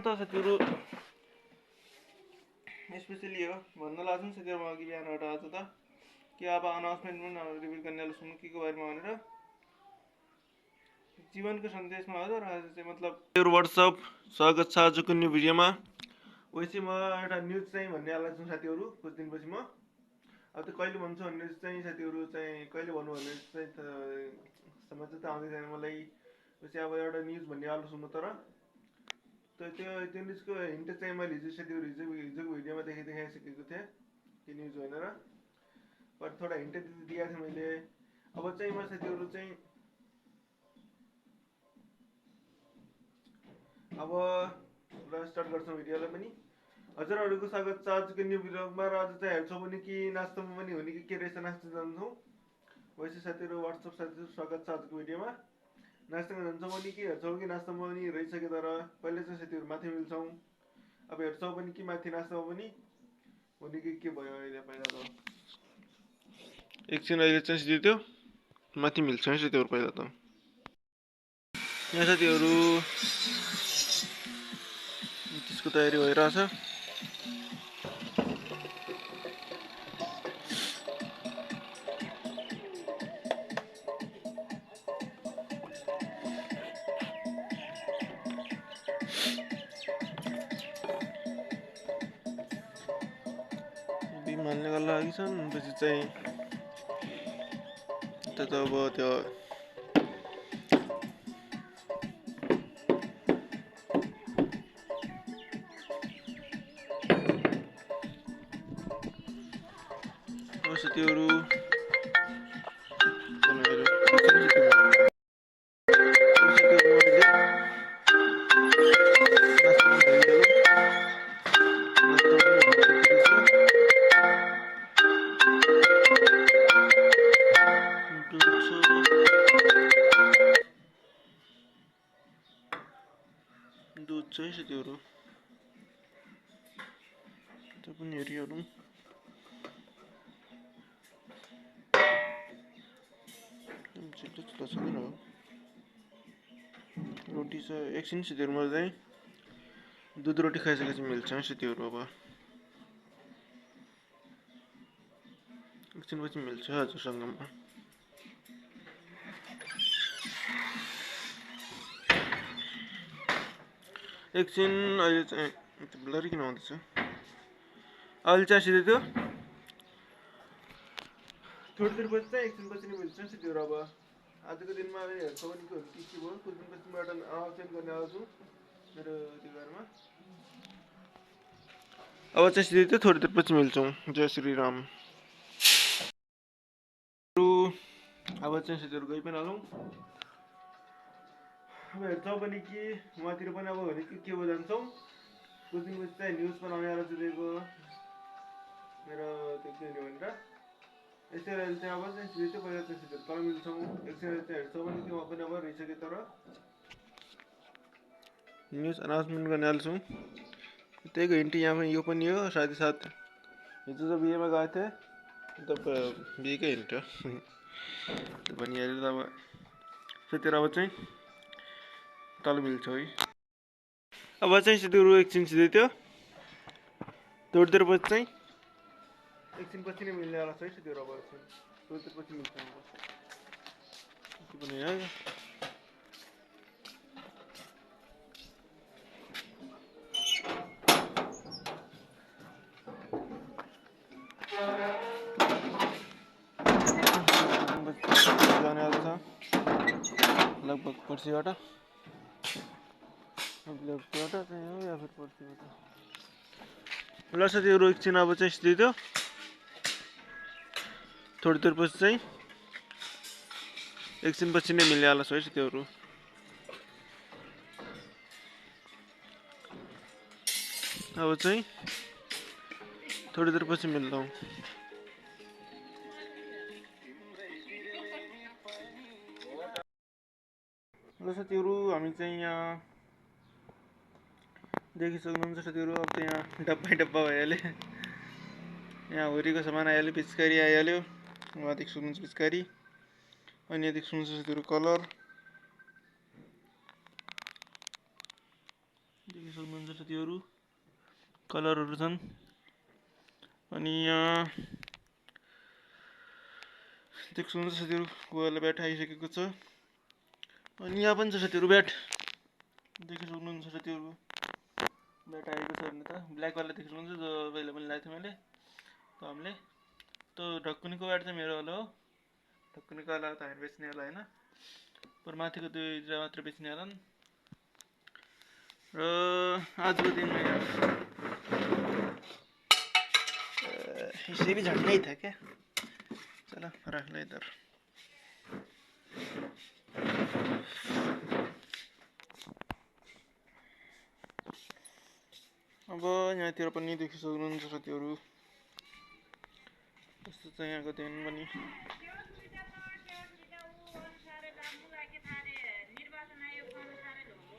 साथीहरू स्पेसली हो भन्न लाग्छौँ साथीहरू अघि बिहानबाट आज त कि अब अनाउन्समेन्ट पनि रिभिल गर्नेवाला छौँ के को बारेमा भनेर जीवनको सन्देशमा हो र आज चाहिँ मतलब व्हाट्सअप स्वागत छ आजको न्यू भिडियोमा। वैसे म एउटा न्युज चाहिँ भन्नेवाला छु साथीहरू कुछ दिनपछि म अब त्यो कहिले भन्छु भन्ने चाहिँ साथीहरू चाहिँ कहिले भन्नु भन्ने चाहिँ समझ त आउँदै छैन मलाई। वैसे अब एउटा न्युज भन्नेवाला छु म तर त्यो न्युजको हिन्ट चाहिँ मैले साथीहरू हिजोको भिडियोमा देखाइसकेको थिएँ त्यो न्युज भनेर पर थोडा हिन्ट दिएको थिएँ मैले। अब चाहिँ म साथीहरू चाहिँ अब ल स्टार्ट गर्छौँ भिडियोलाई पनि। हजुरहरूको स्वागत छ आजको न्यू भिडियोमा र आज चाहिँ हेर्छौँ पनि कि नाच्दामा पनि हुने कि के रहेछ नाच्न जान्छौँ। वैसे साथीहरू व्हाट्सअप साथीहरू स्वागत छ आजको भिडियोमा। नाच्न जान्छौँ पनि कि हेर्छौँ कि नाच्नमा पनि रहेछ कि तर पहिले चाहिँ साथीहरू माथि मिल्छौँ। अब हेर्छौँ पनि कि माथि नाच्नमा पनि हुने कि के भयो अहिले पहिला त एकछिन अहिले चाहिँ त्यो माथि मिल्छ है साथीहरू पहिला त यहाँ साथीहरू त्यसको तयारी भइरहेछ। बिम हाल्नेको लागि छन् पछि चाहिँ त अब त्यो साथीहरू दुध चाहिँ साथीहरू त्यो पनि हेरिहालौँ। रोटी छ एकछिन साथीहरू म चाहिँ दुध रोटी खाइसकेपछि मिल्छ है साथीहरू। अब एकछिनपछि मिल्छ हजुरसँग म। एकछिन अहिले चाहिँ ब्लरी किन आउँदैछ अहिले चाहिँ सिधै त्यो थोरै देरपछि चाहिँ एकछिनपछि नै मिल्छ साथीहरू। अब आजको दिनमा हेर्छौँ भने के भयो कुछ दिनपछि म एउटा अनाउन्समेन्ट गर्ने आउँछु मेरो त्यो बारेमा। अब चाहिँ सिधै त्यो थोरै देरपछि मिल्छौँ। जय श्री राम। अब चाहिँ साथीहरू गइ पनि हालौँ। अब हेर्छौँ पनि कि उहाँतिर पनि अब हुने के हो जान्छौँ। कुछ दिनपछि चाहिँ न्युज पनि आउनेवाला छ दिएको मेरो त्यो के हुने भनेर। यसरी अहिले चाहिँ अब चाहिँ सिधै चाहिँ पहिला चाहिँ साथीहरू तल मिल्छौँ। एकछिन चाहिँ हेर्छौँ भने कि उहाँ पनि अब रहिसक्यो तर न्युज अनाउन्समेन्ट गर्नेवाला छौँ। त्यहीको हिन्ट यहाँ पनि यो पनि हो साथै साथ हिजो जो बिहेमा गएको थिएँ त बिहेकै हिन्ट हो त्यो भनिहाल्यो। अब साथीहरू अब चाहिँ तल मिल्छ है। अब चाहिँ साथीहरू एकछिन सिधै त्यो थोरै देरपछि चाहिँ एकछिनपछि नै मिल्नेवाला छ है साथीहरू। अब थोरै देरपछि मिल्छ पनि है। जानेवाला छ लगभग पर्सिबाट चाहिँ हो या फिर पर्सिबाट। ल साथीहरू एकछिन अब चाहिँ सिधै त्यो थोरै देरपछि चाहिँ एकछिनपछि नै मिल्नेवाला छ है साथीहरू। अब चाहिँ थोरै देरपछि मिल्छौँ। ल साथीहरू हामी चाहिँ यहाँ देखिसक्नुहुन्छ साथीहरू। अब त यहाँ डब्बा डब्बा भइहाल्यो। यहाँ होरीको सामान आइहाल्यो पिचकारी आइहाल्यो। वहाँ देख्नुहुन्छ पिचकारी अनि यहाँ देख्नुहुन्छ साथीहरू कलर देखिसक्नुहुन्छ साथीहरू कलरहरू छन्। अनि यहाँ देख्नु सक्नुहुन्छ साथीहरू गोवाला ब्याट आइसकेको छ। अनि यहाँ पनि छ साथीहरू ब्याट देख्न सक्नुहुन्छ साथीहरू ब्याट आएको छ भने त ब्ल्याक वाला देख्न सक्नुहुन्छ जो पहिला पनि ल्याएको थिएँ मैले त हामीले त्यो ढक्कुनीको ब्याट चाहिँ मेरो वाला हो। ढक्कुनीको वाला त हामी बेच्ने वाला होइन, पर माथिको दुईवटा मात्र बेच्ने होला नि। र आजको दिन इसे भी झड़ना ही था क्या, चलो रख लो इधर। अब यहाँतिर पनि देखि सक्नुहुन्छ साथीहरू यस्तो छ यहाँको दिन पनि।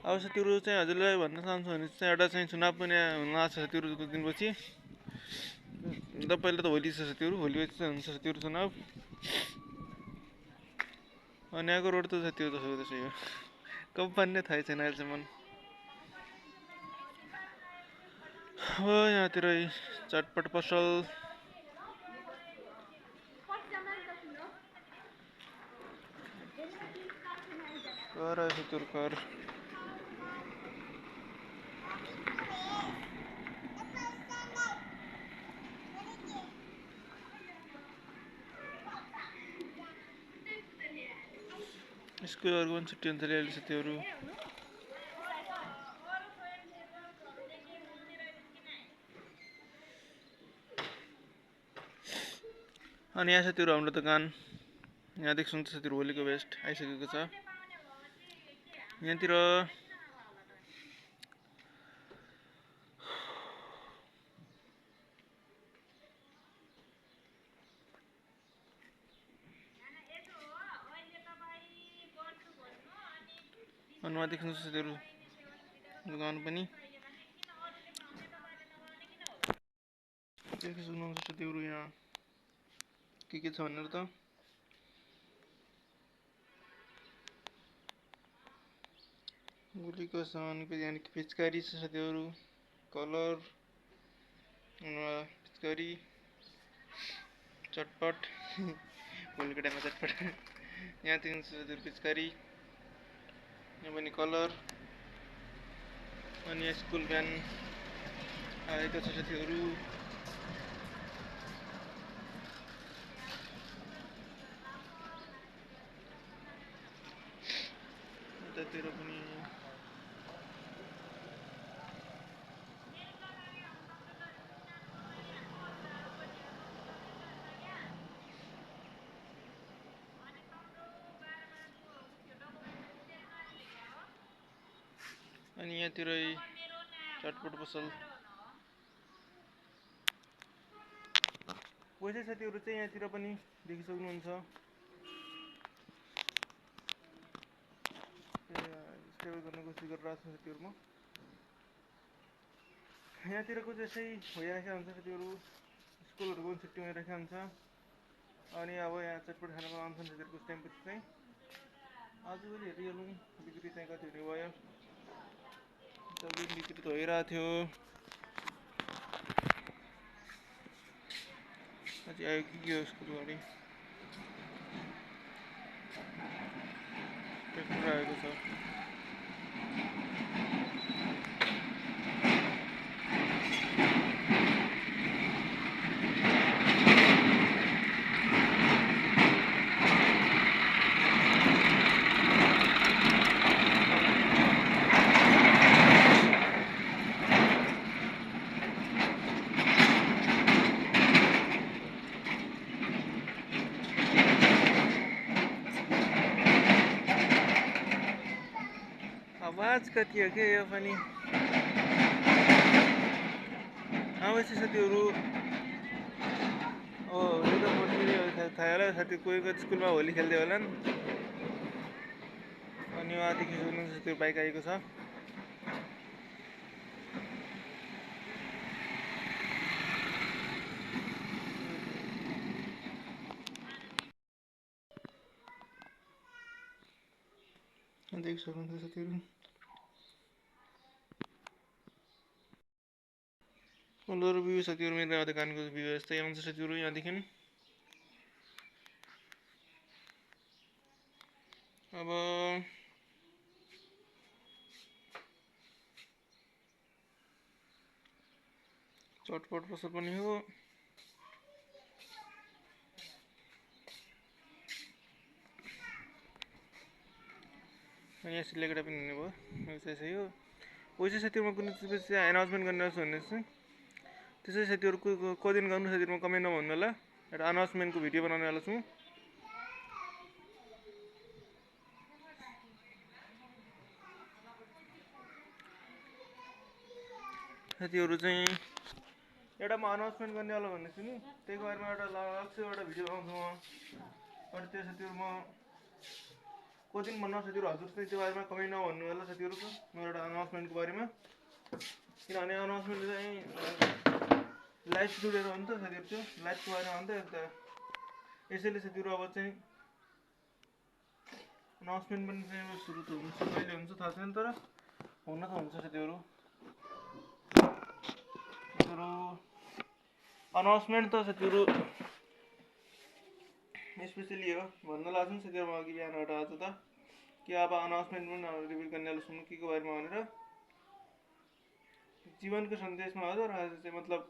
अब साथीहरू चाहिँ हजुरलाई भन्न चाहन्छु भने चाहिँ एउटा चाहिँ चुनाव पनि हुन आएको छ साथीहरू कुछ दिनपछि। पहिला त भोलि छ साथीहरू, भोलि हुन्छ साथीहरू चुनाव। अनि यहाँको रोड त साथीहरू त्यसै हो, कब बन्ने थाहै छैन अहिलेसम्म। अब यहाँतिर चटपट पसल कर साथीहरू कर। स्कुलहरूको पनि छुट्टी हुन्छ अहिले साथीहरू। अनि यहाँ साथीहरू हाम्रो दोकान यहाँ देख्नुहुन्छ साथीहरू होलीको बेस्ट आइसकेको छ। यहाँतिर अनुमा देख्नुहुन्छ साथीहरू दोकान पनि देखि सक्नुहुन्छ साथीहरू यहाँ के छ भनेर त। गोलीको सामानको यानि कि पिचकारी छ साथीहरू, कलर पिचकारी चटपट होलीको टाइममा चटपट यहाँ देख्नुहुन्छ साथीहरू पिचकारी, यहाँ पनि कलर। अनि स्कुल भ्यान आएको छ साथीहरू। यतातिर पनि अनि यहाँतिरै चटपट पसल पैसा साथीहरू चाहिँ यहाँतिर पनि देखि सक्नुहुन्छ। स्टेबल गर्न कोसिस गरिरहेको छु साथीहरू म। यहाँतिरको त्यसै भइरहेको हुन्छ साथीहरू, स्कुलहरूको पनि छुट्टी भइरहेको हुन्छ। अनि अब यहाँ चटपट खाना आउँछन् साथीहरू कुछ टाइमपछि चाहिँ। आजभोलि हेरिहालौँ बिक्री चाहिँ कति हुने भयो। जब बिक्री त भइरहेको थियो, अझै आयो के हो स्कुल गाडी ट्र्याक्टर आएको छ। आवाज कति हो क्या यो पनि। अवश्य साथीहरू होली त पर्सि थाहा होला साथी कोही स्कुलमा होली खेल्दै होला नि। अनि उहाँदेखि सक्नुहुन्छ साथीहरू बाइक आएको छ। देख सक्नुहुन्छ साथीहरू कलर भ्यू साथीहरू मेरो दोकानको भ्यू यस्तै आउँछ साथीहरू यहाँदेखि। अब चटपट पसल पनि हो। यहाँ सिलेक्ट पनि हुने भयो सही हो। वैसे साथीहरूमा कुनै चिजपछि एनाउन्समेन्ट गर्ने भन्ने छु त्यसै साथीहरू को दिन गर्नु साथीहरूमा कमेन्टमा भन्नु होला। एउटा अनाउन्समेन्टको भिडियो बनाउने वाला छु। साथीहरू चाहिँ एउटा म अनाउन्समेन्ट गर्ने वाला भन्ने छु नि त्यही बारेमा एउटा अलग से एउटा भिडियो बनाउँछु म। अनि त्यो साथीहरू म को दिन भन्नु साथीहरू हजुर चाहिँ त्यो बारेमा कमेन्टमा भन्नु होला साथीहरूको म एउटा अनाउन्समेन्टको बारेमा। किनभने अनाउन्समेन्ट चाहिँ लाइभ जोडेर हो नि त साथीहरू त्यो लाइभको बारेमा हो नि त यसैले साथीहरू अब चाहिँ अनाउन्समेन्ट पनि चाहिँ सुरु त हुन्छ कहिले हुन्छ थाहा छैन तर हुन त हुन्छ साथीहरू। अनाउन्समेन्ट त साथीहरू स्पेसली हो भन्न लाग्छ नि साथीहरू अघि बिहानबाट आज त कि अब अनाउन्समेन्ट पनि रिभिल गर्ने सुन्नु के को बारेमा भनेर जीवनको सन्देशमा हो र चाहिँ मतलब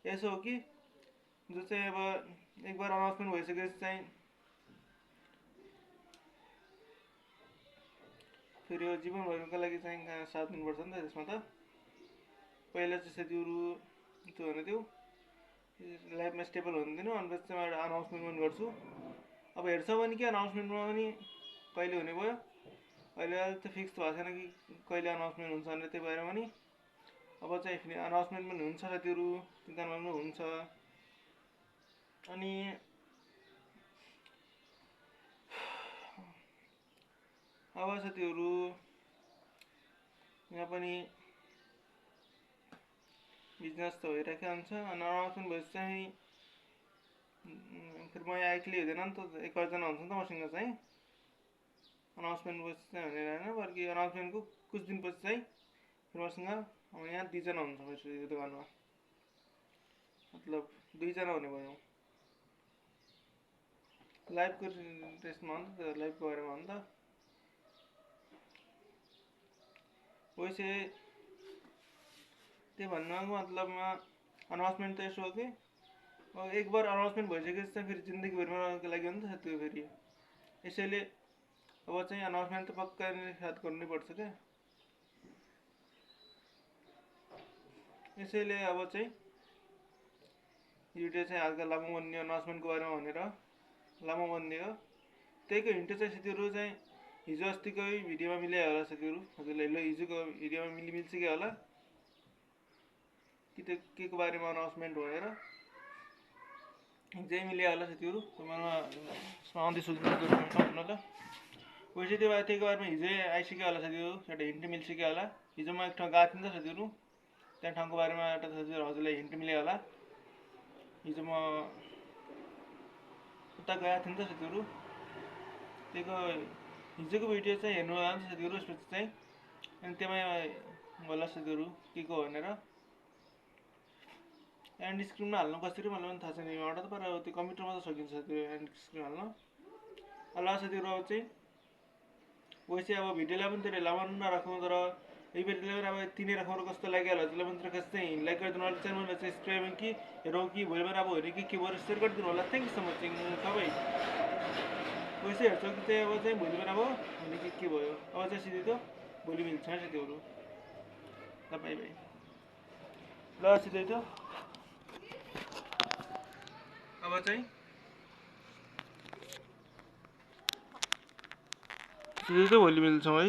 यसो हो कि जो चाहिँ अब एक बार अनाउन्समेन्ट भइसकेपछि चाहिँ फेरि यो जीवनभरको लागि चाहिँ साथ दिनुपर्छ नि त त्यसमा त। पहिला चाहिँ साथीहरू त्यो भने त्यो लाइफमा स्टेबल हुँदैन अनि त्यसमा एउटा अनाउन्समेन्ट पनि गर्छु। अब हेर्छ भने कि अनाउन्समेन्टमा पनि कहिले हुने भयो अहिले त फिक्स भएको छैन कि कहिले अनाउन्समेन्ट हुन्छ भनेर त्यो बारेमा पनि। अब चाहिँ अनाउन्समेन्ट पनि हुन्छ साथीहरू चिन्ता नगर्नु हुन्छ। अनि अब साथीहरू यहाँ पनि बिजनेस त भइरहेको हुन्छ अनि अनाउन्समेन्ट भएपछि चाहिँ फेरि म यहाँ एक्लै हुँदैन नि त एक अर्जना हुन्छ नि त मसँग चाहिँ अनाउन्समेन्ट पछि चाहिँ भनेर होइन बल्कि अनाउन्समेन्टको कुछ दिनपछि चाहिँ फेरि मसँग अब यहाँ 2 जना हुन्छ मेरो दोकानमा मतलब 2 जना हुने भयो लाइभको त्यसमा हो नि त लाइभको बारेमा हो नि त। वैसे त्यो भन्नुको मतलबमा अनाउन्समेन्ट त यसो हो कि एक बार अनाउन्समेन्ट भइसकेपछि चाहिँ फेरि जिन्दगीभरको लागि हो नि त त्यो फेरि यसैले अब चाहिँ अनाउन्समेन्ट त पक्का साथ गर्नै पर्छ क्या। यसैले अब चाहिँ भिडियो चाहिँ हल्का लामो बन्ने अनाउन्समेन्टको बारेमा भनेर लामो बन्ने हो। त्यहीको हिन्ट चाहिँ साथीहरू चाहिँ हिजो अस्तिकै भिडियोमा मिलायो होला साथीहरू हजुरलाई ल हिजोको भिडियोमा मिल्सक्यो होला कि त्यो के को बारेमा अनाउन्समेन्ट भनेर हिजै मिल्यो होला साथीहरू तपाईँमा आउँदै सोध्नु ल। वैसे त्यही बारेमा हिजै आइसक्यो होला साथीहरू एउटा हिन्ट मिल्सक्यो होला। हिजो म एक ठाउँ गएको थिएँ नि त साथीहरू त्यहाँ ठाउँको बारेमा एउटा साथीहरू हजुरलाई हिन्ट मिल्यो होला। हिजो म उता गएको थिएँ नि त साथीहरू त्यहीको हिजोको भिडियो चाहिँ हेर्नु होला नि साथीहरू यसपछि चाहिँ अनि त्यहाँ होला साथीहरू के को भनेर एन्ड स्क्रिनमा हाल्नु कसरी मलाई पनि थाहा छैन यहाँबाट त पर त्यो कम्प्युटरमा त सकिन्छ साथीहरू एन्ड स्क्रिन हाल्नु। ल साथीहरू अब चाहिँ वैसे अब भिडियोलाई पनि धेरै लामो नराखौँ तर यही भिडियोलाई अब यति नै राखौँ र कस्तो लाग्यो होला त्यसलाई मात्र खास चाहिँ लाइक गरिदिनु होला च्यानललाई चाहिँ सब्सक्राइब कि हेरौँ कि भोलि अब हेऱ्यो कि के भयो सेयर गरिदिनु होला। थ्याङ्क यू सो मच तपाईँ वैसे हेर्छौँ कि चाहिँ अब चाहिँ भोलि अब भने के भयो अब चाहिँ सिधै त भोलि मिल्छ साथीहरू ल बाई बाई ल सिधै त अब चाहिँ सिधै त भोलि मिल्छौँ है।